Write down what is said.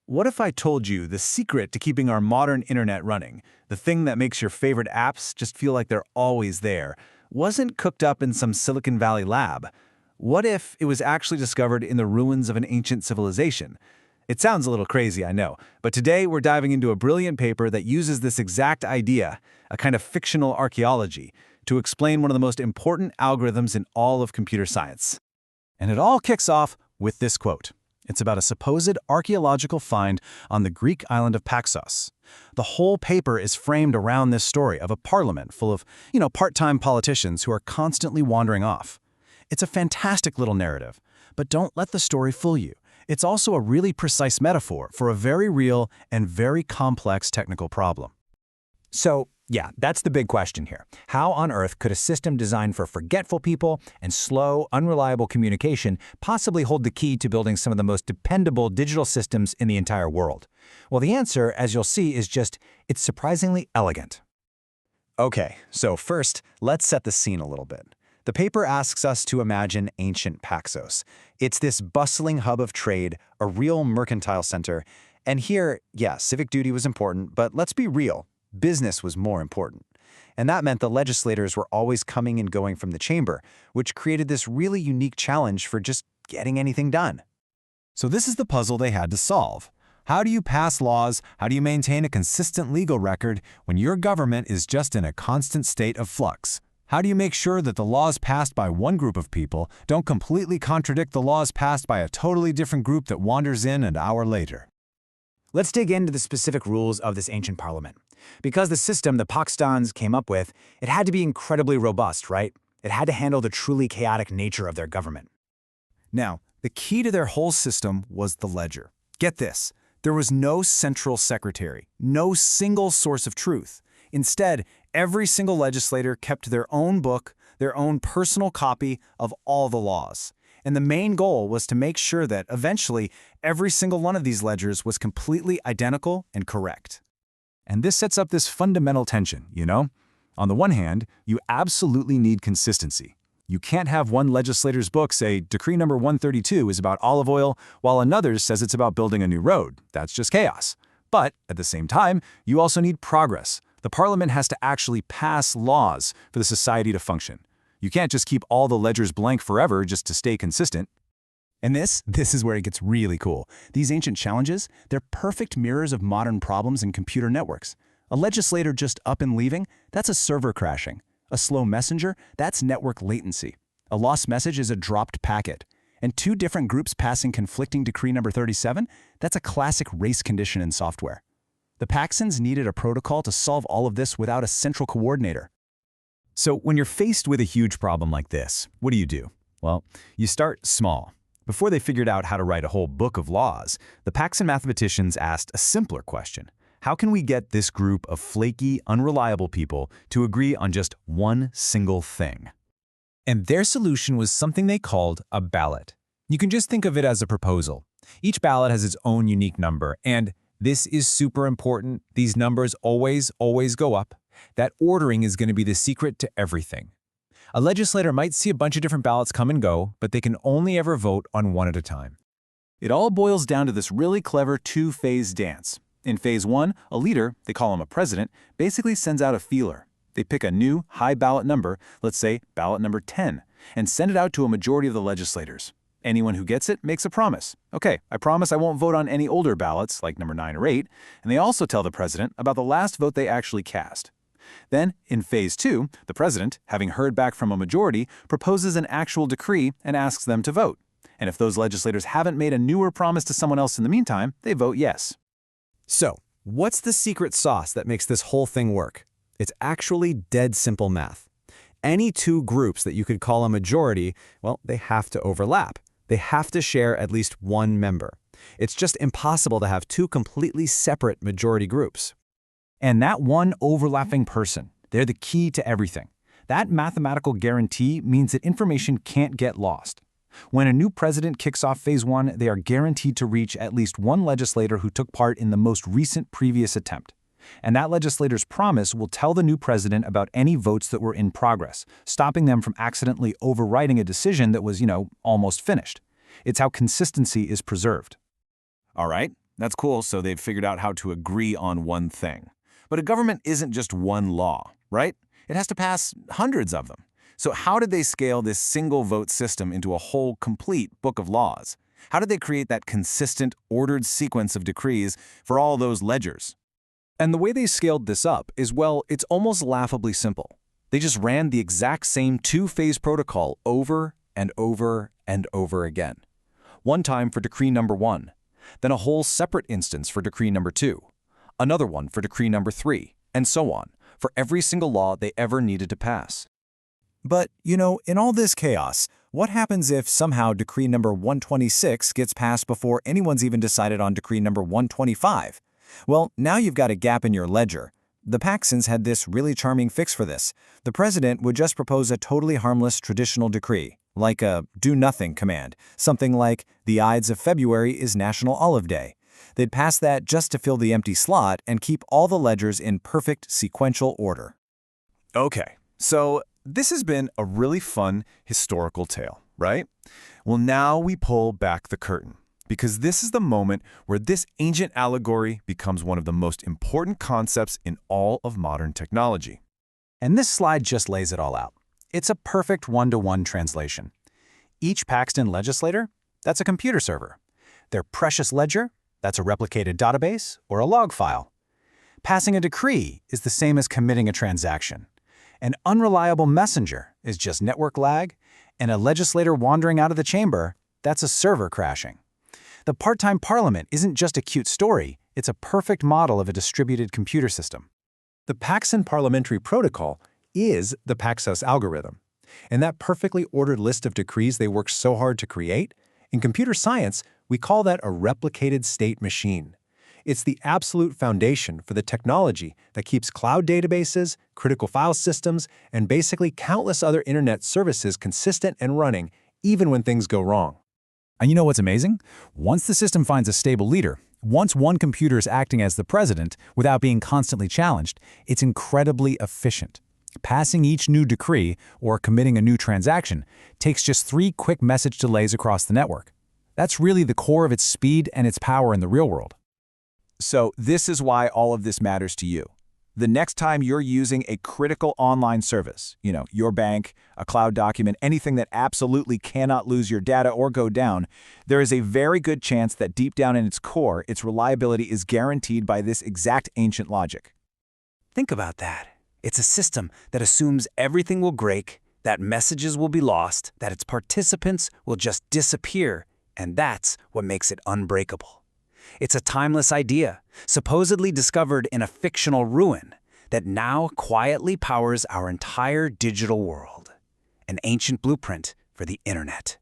What if I told you the secret to keeping our modern internet running, the thing that makes your favorite apps just feel like they're always there, wasn't cooked up in some Silicon Valley lab? What if it was actually discovered in the ruins of an ancient civilization? It sounds a little crazy, I know, but today we're diving into a brilliant paper that uses this exact idea, a kind of fictional archaeology, to explain one of the most important algorithms in all of computer science. And it all kicks off with this quote. It's about a supposed archaeological find on the Greek island of Paxos. The whole paper is framed around this story of a parliament full of, part-time politicians who are constantly wandering off. It's a fantastic little narrative, but don't let the story fool you. It's also a really precise metaphor for a very real and very complex technical problem. So, yeah, that's the big question here. How on earth could a system designed for forgetful people and slow, unreliable communication possibly hold the key to building some of the most dependable digital systems in the entire world? Well, the answer, as you'll see, is it's surprisingly elegant. Okay, so first, let's set the scene a little bit. The paper asks us to imagine ancient Paxos. It's this bustling hub of trade, a real mercantile center. And here, yeah, civic duty was important, but let's be real. Business was more important. And that meant the legislators were always coming and going from the chamber, which created this really unique challenge for just getting anything done. So this is the puzzle they had to solve. How do you pass laws? How do you maintain a consistent legal record when your government is just in a constant state of flux? How do you make sure that the laws passed by one group of people don't completely contradict the laws passed by a totally different group that wanders in an hour later? Let's dig into the specific rules of this ancient parliament. Because the system the Paxtons came up with, it had to be incredibly robust, right? It had to handle the truly chaotic nature of their government. Now, the key to their whole system was the ledger. Get this, there was no central secretary, no single source of truth. Instead, every single legislator kept their own book, their own personal copy of all the laws. And the main goal was to make sure that, eventually, every single one of these ledgers was completely identical and correct. And this sets up this fundamental tension, On the one hand, you absolutely need consistency. You can't have one legislator's book say, Decree number 132 is about olive oil, while another says it's about building a new road. That's just chaos. But, at the same time, you also need progress. The parliament has to actually pass laws for the society to function. You can't just keep all the ledgers blank forever just to stay consistent. And this is where it gets really cool. These ancient challenges, they're perfect mirrors of modern problems in computer networks. A legislator just up and leaving, that's a server crashing. A slow messenger, that's network latency. A lost message is a dropped packet. And two different groups passing conflicting decree number 37, that's a classic race condition in software. The Paxons needed a protocol to solve all of this without a central coordinator. So when you're faced with a huge problem like this, what do? Well, you start small. Before they figured out how to write a whole book of laws, the Paxon mathematicians asked a simpler question. How can we get this group of flaky, unreliable people to agree on just one single thing? And their solution was something they called a ballot. You can just think of it as a proposal. Each ballot has its own unique number, and this is super important. These numbers always go up. That ordering is going to be the secret to everything. A legislator might see a bunch of different ballots come and go, but they can only ever vote on one at a time. It all boils down to this really clever two-phase dance. In phase one, a leader, they call him a president, basically sends out a feeler. They pick a new, high ballot number, let's say ballot number 10, and send it out to a majority of the legislators. Anyone who gets it makes a promise. Okay, I promise I won't vote on any older ballots, like number 9 or 8, and they also tell the president about the last vote they actually cast. Then, in phase 2, the president, having heard back from a majority, proposes an actual decree and asks them to vote. And if those legislators haven't made a newer promise to someone else in the meantime, they vote yes. So, what's the secret sauce that makes this whole thing work? It's actually dead simple math. Any two groups that you could call a majority, well, they have to overlap. They have to share at least one member. It's just impossible to have two completely separate majority groups. And that one overlapping person, they're the key to everything. That mathematical guarantee means that information can't get lost. When a new president kicks off phase 1, they are guaranteed to reach at least one legislator who took part in the most recent previous attempt. And that legislator's promise will tell the new president about any votes that were in progress, stopping them from accidentally overriding a decision that was, almost finished. It's how consistency is preserved. All right, That's cool, so they've figured out how to agree on one thing. But a government isn't just one law, right? It has to pass hundreds of them. So how did they scale this single vote system into a whole complete book of laws? How did they create that consistent, ordered sequence of decrees for all those ledgers? And the way they scaled this up is, well, it's almost laughably simple. They just ran the exact same two-phase protocol over and over and over again. One time for decree number 1, then a whole separate instance for decree number 2, another one for decree number 3, and so on, for every single law they ever needed to pass. But, in all this chaos, what happens if somehow decree number 126 gets passed before anyone's even decided on decree number 125? Well, now you've got a gap in your ledger. The Paxons had this really charming fix for this. The president would just propose a totally harmless traditional decree, like a do-nothing command, something like the Ides of February is National Olive Day. They'd pass that just to fill the empty slot and keep all the ledgers in perfect sequential order. Okay, so this has been a really fun historical tale, right? Well, now we pull back the curtain, because this is the moment where this ancient allegory becomes one of the most important concepts in all of modern technology. And this slide just lays it all out. It's a perfect one-to-one translation. Each Paxton legislator, that's a computer server. Their precious ledger, that's a replicated database or a log file. Passing a decree is the same as committing a transaction. An unreliable messenger is just network lag, and a legislator wandering out of the chamber, that's a server crashing. The part-time parliament isn't just a cute story, it's a perfect model of a distributed computer system. The Paxson parliamentary protocol is the Paxos algorithm. And that perfectly ordered list of decrees they worked so hard to create, in computer science, we call that a replicated state machine. It's the absolute foundation for the technology that keeps cloud databases, critical file systems, and basically countless other internet services consistent and running, even when things go wrong. And you know what's amazing? Once the system finds a stable leader, once one computer is acting as the president without being constantly challenged, it's incredibly efficient. Passing each new decree or committing a new transaction takes just 3 quick message delays across the network. That's really the core of its speed and its power in the real world. So this is why all of this matters to you. The next time you're using a critical online service, your bank, a cloud document, anything that absolutely cannot lose your data or go down, there is a very good chance that deep down in its core, its reliability is guaranteed by this exact ancient logic. Think about that. It's a system that assumes everything will break, that messages will be lost, that its participants will just disappear, and that's what makes it unbreakable. It's a timeless idea, supposedly discovered in a fictional ruin, that now quietly powers our entire digital world. An ancient blueprint for the internet.